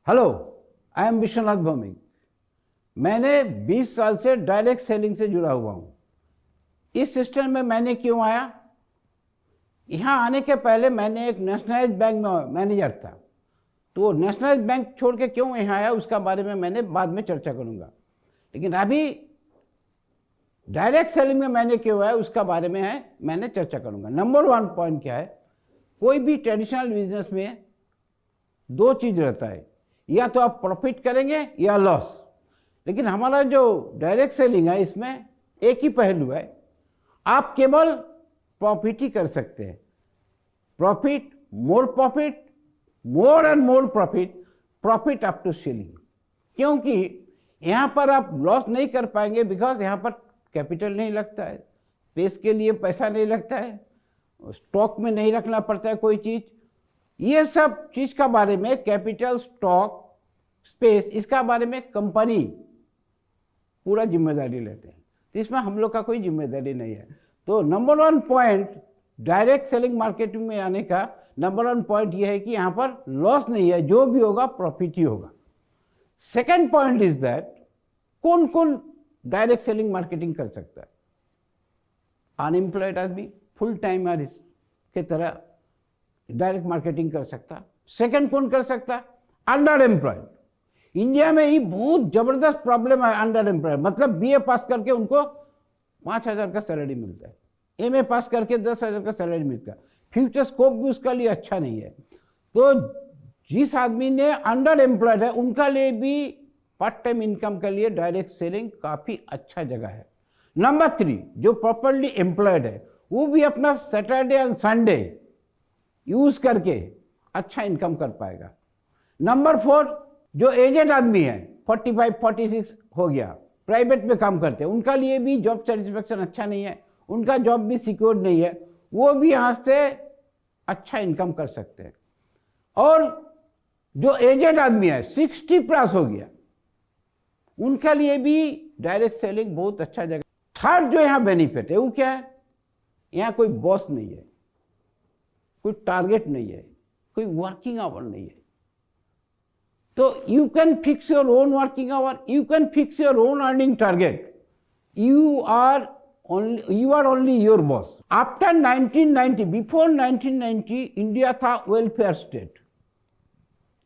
Hello, I am Vishwanath Bhowmik. मैंने 20 साल से डायरेक्ट सेलिंग से जुड़ा हुआ हूँ। इस सिस्टम में मैंने क्यों आया? यहाँ आने के पहले मैंने एक नेशनलाइज्ड बैंक में मैनेजर था, तो वो नेशनलाइज्ड बैंक छोड़ के क्यों यहाँ आया उसका बारे में मैंने बाद में चर्चा करूँगा। लेकिन अभी डायरेक्ट सेलिंग में मैंने क्यों आया उसका बारे में मैंने चर्चा करूँगा। नंबर 1 पॉइंट क्या है, कोई भी ट्रेडिशनल बिजनेस में दो चीज़ रहता है, या तो आप प्रॉफिट करेंगे या लॉस। लेकिन हमारा जो डायरेक्ट सेलिंग है इसमें एक ही पहलू है, आप केवल प्रॉफिट ही कर सकते हैं। Profit, more and more profit up to selling. क्योंकि यहाँ पर आप लॉस नहीं कर पाएंगे, बिकॉज यहाँ पर कैपिटल नहीं लगता है, स्पेस के लिए पैसा नहीं लगता है, स्टॉक में नहीं रखना पड़ता है कोई चीज़। ये सब चीज़ का बारे में, कैपिटल, स्टॉक, स्पेस, इसका बारे में कंपनी पूरा जिम्मेदारी लेते हैं, तो इसमें हम लोग का कोई जिम्मेदारी नहीं है। तो number 1 point direct selling marketing में आने का नंबर 1 पॉइंट ये है कि यहाँ पर लॉस नहीं है, जो भी होगा प्रॉफिट ही होगा। सेकेंड पॉइंट इज दैट कौन कौन डायरेक्ट सेलिंग मार्केटिंग कर सकता है? अनएम्प्लॉयड आदमी फुल टाइम के तरह डायरेक्ट मार्केटिंग कर सकता। सेकंड कौन कर सकता? Under employed. इंडिया में ही बहुत जबरदस्त प्रॉब्लम है अंडर एम्प्लॉयड, मतलब बीए पास करके उनको 5,000 का सैलरी मिलता है, एमए पास करके 10,000 का सैलरी मिलता है, फ्यूचर स्कोप भी उसका लिए अच्छा नहीं है। तो जिस आदमी ने अंडर एम्प्लॉयड है उनका लिए भी पार्ट टाइम इनकम के लिए डायरेक्ट सेलिंग काफ़ी अच्छा जगह है। नंबर 3, जो प्रॉपरली एम्प्लॉयड है वो भी अपना सैटरडे एंड संडे यूज करके अच्छा इनकम कर पाएगा। नंबर 4, जो एजेड आदमी है, 45-46 हो गया, प्राइवेट में काम करते हैं, उनका लिए भी जॉब सेटिस्फेक्शन अच्छा नहीं है, उनका जॉब भी सिक्योर नहीं है, वो भी यहाँ से अच्छा इनकम कर सकते हैं। और जो एजेड आदमी है, 60+ हो गया, उनका लिए भी डायरेक्ट सेलिंग बहुत अच्छा जगह। थर्ड जो यहाँ बेनिफिट है वो क्या है? यहाँ कोई बॉस नहीं है, कोई टारगेट नहीं है, कोई वर्किंग आवर नहीं है। तो you can fix your own working hour, you can fix your own earning target, you are only your boss. After 1990, before 1990 India था वेलफेयर स्टेट,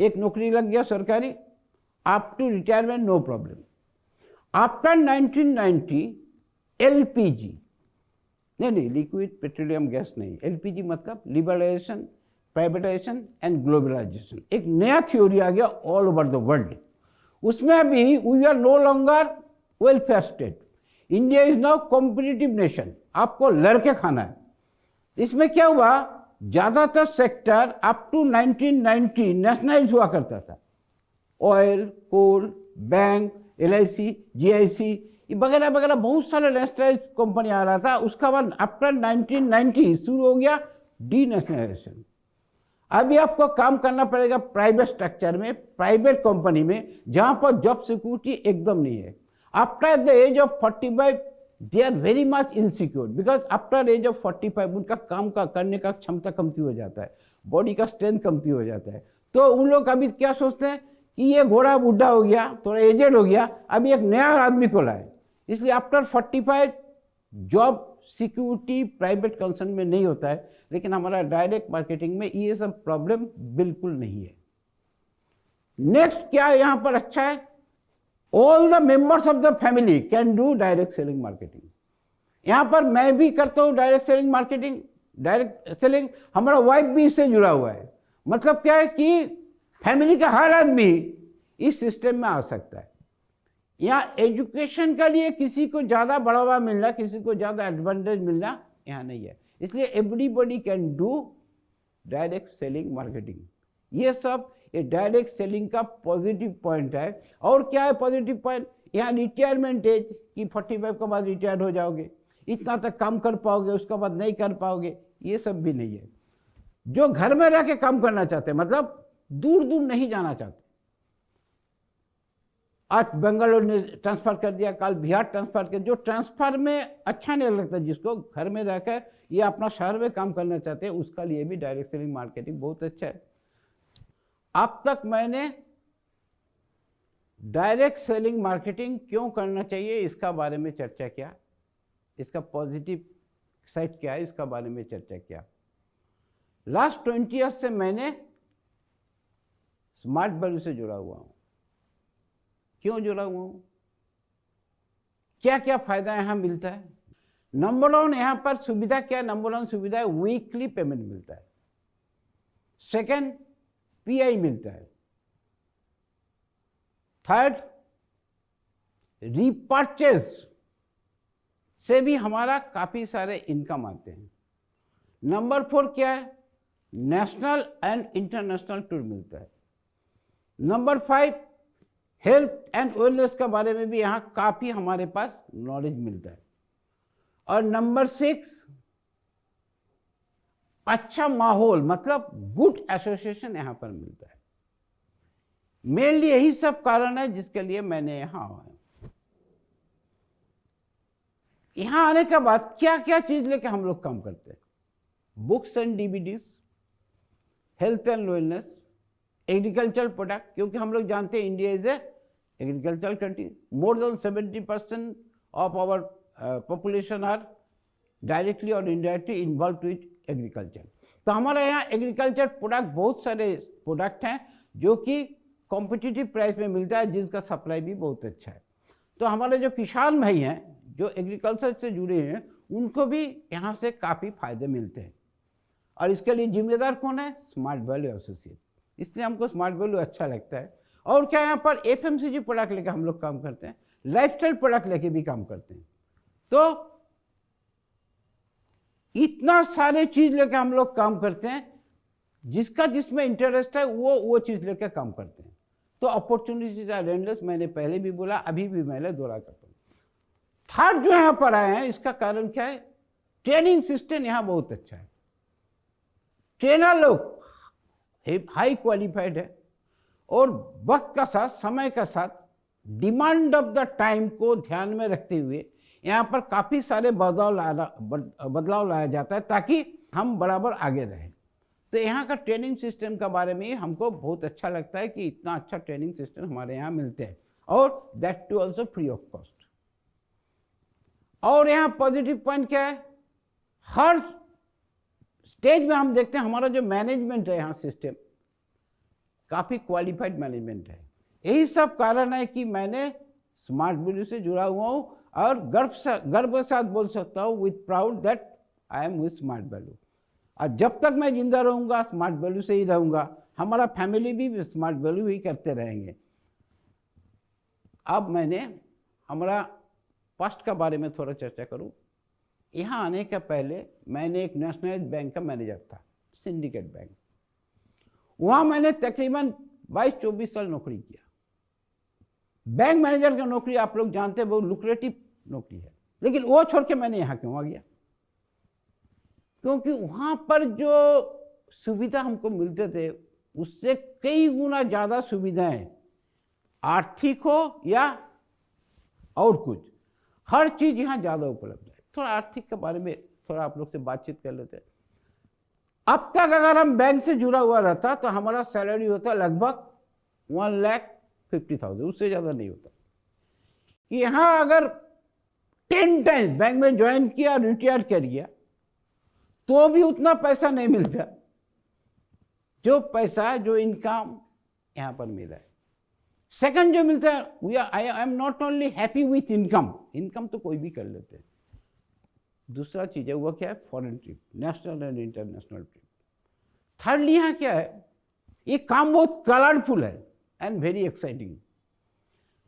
एक नौकरी लग गया सरकारी, up to retirement no problem. After 1990 LPG, नहीं, liquid petroleum gas नहीं, LPG मतलब liberalisation, privatisation and globalisation, एक नया थ्योरी आ गया ऑल ओवर द वर्ल्ड। उसमें भी we are no longer welfare state, India is now competitive nation, आपको लड़के खाना है। इसमें क्या हुआ, ज़्यादातर सेक्टर अप टू 1990 नेशनलाइज हुआ करता था, ऑयल, कोल, बैंक, एलआईसी, जीआईसी वगैरह वगैरह बहुत सारे नेशनलाइज कंपनी आ रहा था। उसका बाद आफ्टर 1990 शुरू हो गया डी नेशनलाइजेशन। अभी आपको काम करना पड़ेगा प्राइवेट स्ट्रक्चर में, प्राइवेट कंपनी में, जहां पर जॉब सिक्योरिटी एकदम नहीं है। After the age of 45 they are very much insecure, because after age of 45 उनका काम का करने का क्षमता कमती हो जाता है, बॉडी का स्ट्रेंथ कमती हो जाता है। तो उन लोग अभी क्या सोचते हैं कि ये घोड़ा बूढ़ा हो गया, थोड़ा एजेड हो गया, अभी एक नया आदमी को लाए। इसलिए after 45 job security private concern में नहीं होता है। लेकिन हमारा डायरेक्ट मार्केटिंग में ये सब प्रॉब्लम बिल्कुल नहीं है। नेक्स्ट क्या यहाँ पर अच्छा है, all the members of the family can do direct selling marketing. यहाँ पर मैं भी करता हूँ direct selling marketing, direct selling, हमारा वाइफ भी इससे जुड़ा हुआ है। मतलब क्या है कि फैमिली का हर आदमी इस सिस्टम में आ सकता है। यहाँ एजुकेशन के लिए किसी को ज़्यादा बढ़ावा मिलना, किसी को ज़्यादा एडवांटेज मिलना यहाँ नहीं है। इसलिए everybody can do direct selling marketing. ये सब ये डायरेक्ट सेलिंग का पॉजिटिव पॉइंट है। और क्या है पॉजिटिव पॉइंट? यहाँ रिटायरमेंट एज कि 45 के बाद रिटायर्ड हो जाओगे, इतना तक काम कर पाओगे, उसके बाद नहीं कर पाओगे, ये सब भी नहीं है। जो घर में रह के काम करना चाहते हैं, मतलब दूर दूर नहीं जाना चाहते, आज बेंगलोर ने ट्रांसफर कर दिया, कल बिहार ट्रांसफर कर, जो ट्रांसफर में अच्छा नहीं लगता, जिसको घर में रहकर ये अपना शहर में काम करना चाहते हैं, उसका लिए भी डायरेक्ट सेलिंग मार्केटिंग बहुत अच्छा है। अब तक मैंने डायरेक्ट सेलिंग मार्केटिंग क्यों करना चाहिए इसका बारे में चर्चा किया, इसका पॉजिटिव साइड क्या है इसका बारे में चर्चा किया। लास्ट 20 ईयर्स से मैंने स्मार्ट वैल्यू से जुड़ा हुआ हूं। क्यों जुड़ा हुआ हूं, क्या क्या फायदा यहां मिलता है। नंबर वन यहां पर सुविधा क्या है, नंबर वन सुविधा है वीकली पेमेंट मिलता है। सेकंड पीआई मिलता है। थर्ड रीपर्चेज से भी हमारा काफी सारे इनकम आते हैं। नंबर फोर क्या है, नेशनल एंड इंटरनेशनल टूर मिलता है। Number five health and wellness के बारे में भी यहां काफी हमारे पास नॉलेज मिलता है। और नंबर सिक्स अच्छा माहौल मतलब गुड एसोसिएशन यहां पर मिलता है। मेनली यही सब कारण है जिसके लिए मैंने यहां आया। यहां आने के बाद क्या क्या चीज लेके हम लोग काम करते हैं, books and DVDs, health and wellness, agriculture product, क्योंकि हम लोग जानते हैं India is a agriculture country. More than 70% of our population are directly और इनडायरेक्टली इन्वॉल्व विथ एग्रीकल्चर। तो हमारे यहाँ एग्रीकल्चर प्रोडक्ट बहुत सारे प्रोडक्ट हैं जो कि कॉम्पिटिटिव प्राइस में मिलता है, जिसका सप्लाई भी बहुत अच्छा है। तो हमारे जो किसान भाई हैं जो एग्रीकल्चर से जुड़े हैं उनको भी यहाँ से काफ़ी फायदे मिलते हैं। और इसके लिए जिम्मेदार कौन है, स्मार्ट वैल्यू एसोसिएट। इसलिए हमको स्मार्ट वैल्यू अच्छा लगता है। और क्या यहाँ पर एफएमसीजी प्रोडक्ट लेके हम लोग काम करते हैं, लाइफस्टाइल प्रोडक्ट लेके भी काम करते हैं। तो इतना सारे चीज लेके हम लोग काम करते हैं, जिसका जिसमें इंटरेस्ट है वो चीज लेके काम करते हैं। तो अपॉर्चुनिटीज आर एंडलेस, मैंने पहले भी बोला, अभी भी मैंने दोहरा करता हूँ। थर्ड जो यहाँ पर आए हैं इसका कारण क्या है, ट्रेनिंग सिस्टम यहाँ बहुत अच्छा है। ट्रेनर लोग हाई क्वालिफाइड है और वक्त का साथ समय का साथ डिमांड ऑफ द टाइम को ध्यान में रखते हुए यहाँ पर काफ़ी सारे बदलाव लाया जाता है ताकि हम बराबर आगे रहें। तो यहाँ का ट्रेनिंग सिस्टम के बारे में हमको बहुत अच्छा लगता है कि इतना अच्छा ट्रेनिंग सिस्टम हमारे यहाँ मिलते हैं, और that too also free of cost. और यहाँ पॉजिटिव पॉइंट क्या है, हर स्टेज में हम देखते हैं हमारा जो मैनेजमेंट है यहाँ सिस्टम काफ़ी क्वालिफाइड मैनेजमेंट है। यही सब कारण है कि मैंने स्मार्ट वैल्यू से जुड़ा हुआ हूँ और गर्व के साथ बोल सकता हूँ with proud that I am with Smart value. और जब तक मैं जिंदा रहूँगा स्मार्ट वैल्यू से ही रहूँगा, हमारा फैमिली भी स्मार्ट वैल्यू ही करते रहेंगे। अब मैंने हमारा पास्ट का बारे में थोड़ा चर्चा करूँ। यहाँ आने के पहले मैंने एक नेशनलाइज्ड बैंक का मैनेजर था, सिंडिकेट बैंक। वहाँ मैंने तकरीबन 22-24 साल नौकरी किया। बैंक मैनेजर की नौकरी आप लोग जानते हैं बहुत लुक्रेटिव नौकरी है, लेकिन वो छोड़ के मैंने यहाँ क्यों आ गया, क्योंकि वहाँ पर जो सुविधा हमको मिलते थे उससे कई गुना ज़्यादा सुविधाएं, आर्थिक हो या और कुछ, हर चीज़ यहाँ ज़्यादा उपलब्ध है। थोड़ा आर्थिक के बारे में थोड़ा आप लोग से बातचीत कर लेते हैं। अब तक अगर हम बैंक से जुड़ा हुआ रहता तो हमारा सैलरी होता लगभग 1,50,000, उससे ज़्यादा नहीं होता। यहाँ अगर 10 टाइम्स बैंक में ज्वाइन किया, रिटायर कर गया, तो भी उतना पैसा नहीं मिलता जो पैसा जो इनकम यहाँ पर मिला है। सेकंड जो मिलता है, I am not only happy with income तो कोई भी कर लेते हैं। दूसरा चीज़ है वो क्या है, foreign trip, national and international trip. Thirdly यहाँ क्या है, ये काम बहुत कलरफुल है एंड वेरी एक्साइटिंग।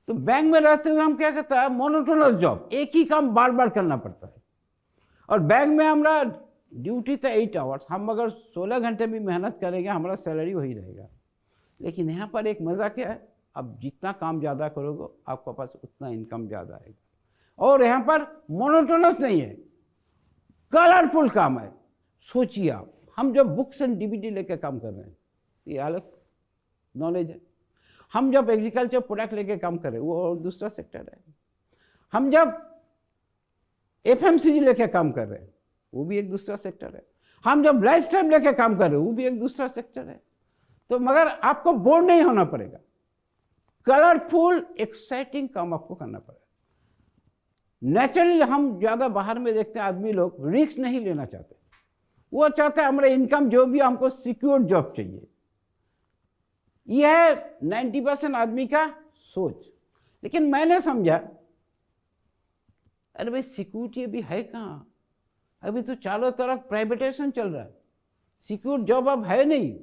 तो बैंक में रहते हुए हम क्या करता है, मोनोटोनस जॉब, एक ही काम बार बार करना पड़ता है। और बैंक में हमारा ड्यूटी था 8 आवर्स, हम अगर 16 घंटे भी मेहनत करेंगे हमारा सैलरी वही रहेगा। लेकिन यहाँ पर एक मज़ा क्या है, अब जितना काम ज़्यादा करोगे आपके पास उतना इनकम ज़्यादा आएगा। और यहाँ पर मोनोटोनस नहीं है, कलरफुल काम है। सोचिए आप, हम जब बुक्स एंड डीवीडी लेकर काम कर रहे हैं ये अलग नॉलेज है। हम जब एग्रीकल्चर प्रोडक्ट लेके काम कर रहे हैं वो और दूसरा सेक्टर है। हम जब एफएमसीजी लेके काम कर रहे हैं वो भी एक दूसरा सेक्टर है। हम जब लाइफस्टाइल लेके काम कर रहे हैं वो भी एक दूसरा सेक्टर है। तो मगर आपको बोर नहीं होना पड़ेगा, कलरफुल एक्साइटिंग काम आपको करना पड़ेगा। नेचुरली हम ज़्यादा बाहर में देखते हैं आदमी लोग रिस्क नहीं लेना चाहते, वो चाहते हैं हमारा इनकम जो भी हमको सिक्योर जॉब चाहिए। यह है 90% आदमी का सोच। लेकिन मैंने समझा अरे भाई सिक्योरिटी अभी है कहाँ, अभी तो चारों तरफ प्राइवेटाइजेशन चल रहा है, सिक्योर जॉब अब है नहीं।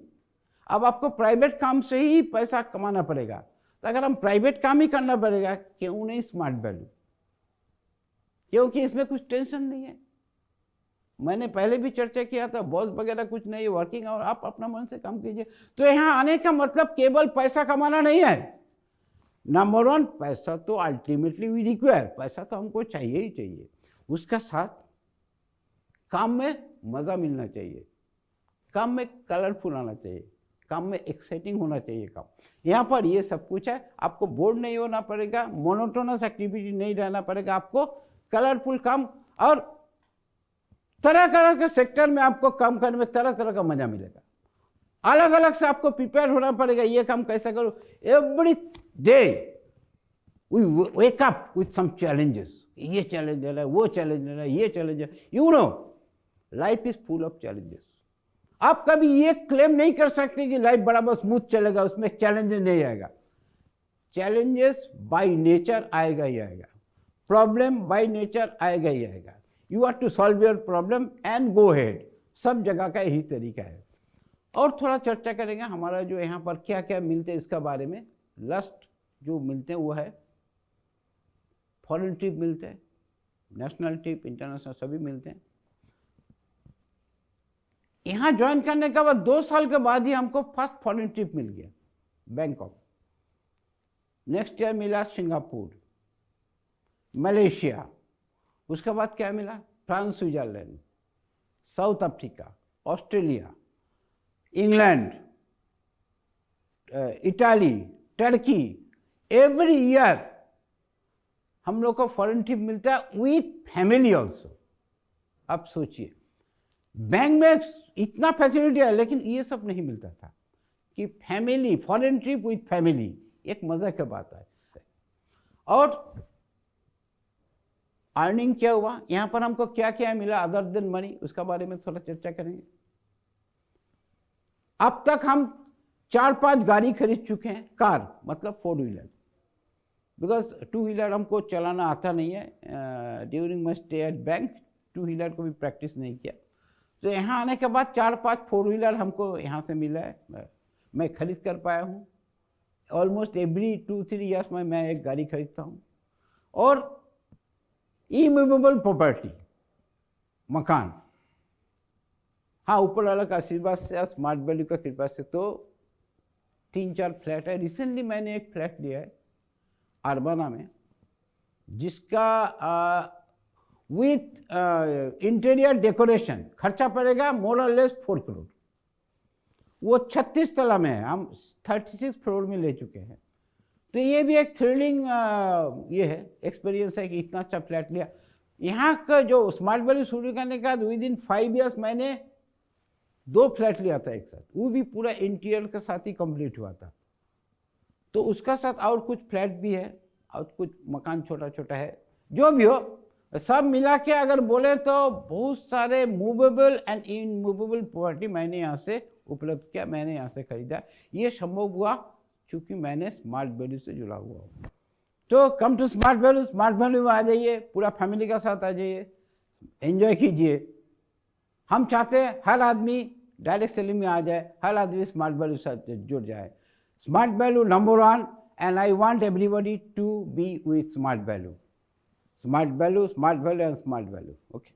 अब आपको प्राइवेट काम से ही पैसा कमाना पड़ेगा। तो अगर हम प्राइवेट काम ही करना पड़ेगा, क्यों नहीं स्मार्ट वैल्यू, क्योंकि इसमें कुछ टेंशन नहीं है। मैंने पहले भी चर्चा किया था, बॉस वगैरह कुछ नहीं है, वर्किंग और आप अपना मन से काम कीजिए। तो यहाँ आने का मतलब केवल पैसा कमाना नहीं है। नंबर 1, पैसा तो अल्टीमेटली वी रिक्वायर, पैसा तो हमको चाहिए ही चाहिए। उसका साथ काम में मज़ा मिलना चाहिए, काम में कलरफुल आना चाहिए, काम में एक्साइटिंग होना चाहिए काम। यहाँ पर ये सब कुछ है। आपको बोर्ड नहीं होना पड़ेगा, मोनोटोनस एक्टिविटी नहीं रहना पड़ेगा, आपको कलरफुल काम और तरह तरह के सेक्टर में आपको काम करने में तरह तरह का मजा मिलेगा। अलग अलग से आपको प्रिपेयर होना पड़ेगा, ये काम कैसा करो। Every day we wake up with some challenges, ये चैलेंज है, वो चैलेंज है, ये चैलेंज है। You know life is full of challenges. आप कभी ये क्लेम नहीं कर सकते कि लाइफ बराबर स्मूथ चलेगा, उसमें चैलेंजेस नहीं आएगा। चैलेंजेस बाय नेचर आएगा ही आएगा, प्रॉब्लम बाय नेचर आएगा ही आएगा। You are to solve your problem and go ahead. सब जगह का यही तरीका है। और थोड़ा चर्चा करेंगे हमारा जो यहाँ पर क्या क्या मिलते हैं इसका बारे में। लस्ट जो मिलते हैं वो है फॉरेन ट्रिप मिलते हैं, नेशनल ट्रिप, इंटरनेशनल सभी मिलते हैं। यहाँ ज्वाइन करने के बाद 2 साल के बाद ही हमको फर्स्ट फॉरेन ट्रिप मिल गया, बैंकॉक। नेक्स्ट ईयर मिला सिंगापुर, मलेशिया। उसके बाद क्या मिला, France, Switzerland, south Africa, Australia, England, Italy, Turkey. Every year हम लोग को फॉरेन ट्रिप मिलता है विथ फैमिली ऑल्सो। अब सोचिए, बैंक में इतना फैसिलिटी है लेकिन ये सब नहीं मिलता था कि family, foreign trip with family, एक मजा की बात है। और अर्निंग क्या हुआ, यहाँ पर हमको क्या क्या मिला अदर देन मनी, उसका बारे में थोड़ा चर्चा करेंगे। अब तक हम 4-5 गाड़ी खरीद चुके हैं, कार मतलब 4 व्हीलर, बिकॉज 2 व्हीलर हमको चलाना आता नहीं है। During my stay at bank 2 wheeler को भी प्रैक्टिस नहीं किया। तो यहाँ आने के बाद 4-5 4 व्हीलर हमको यहाँ से मिला है, मैं खरीद कर पाया हूँ। ऑलमोस्ट एवरी 2-3 ईयर्स में मैं एक गाड़ी खरीदता हूँ। और इमूवेबल प्रॉपर्टी, मकान, हाँ ऊपर वाला का आशीर्वाद से, स्मार्ट वैल्यू का कृपा से तो 3-4 फ्लैट है। रिसेंटली मैंने एक फ्लैट लिया है अरबाना में, जिसका विथ इंटीरियर डेकोरेशन खर्चा पड़ेगा मोर और लेस 4 करोड़। वो 36 तला में है, हम 36 फ्लोर में ले चुके हैं। तो ये भी एक थ्रिलिंग ये है, एक्सपीरियंस है कि इतना अच्छा फ्लैट लिया। यहाँ का जो स्मार्ट वैल्यू शुरू करने के बाद विद इन 5 ईयर्स मैंने 2 फ्लैट लिया था एक साथ, वो भी पूरा इंटीरियर के साथ ही कंप्लीट हुआ था। तो उसका साथ और कुछ फ्लैट भी है और कुछ मकान छोटा छोटा है। जो भी हो, सब मिला के अगर बोले तो बहुत सारे मूवेबल एंड इनमूवेबल प्रॉपर्टी मैंने यहाँ से उपलब्ध किया, मैंने यहाँ से खरीदा। ये संभव हुआ क्योंकि मैंने स्मार्ट वैल्यू से जुड़ा हुआ हूँ। तो come to Smart Value, Smart Value में आ जाइए, पूरा फैमिली का साथ आ जाइए, एंजॉय कीजिए। हम चाहते हैं हर आदमी डायरेक्ट सेलिंग में आ जाए, हर आदमी स्मार्ट वैल्यू से जुड़ जाए। Smart Value number 1 and I want everybody to be with Smart Value. Smart Value, Smart Value and Smart Value. Okay.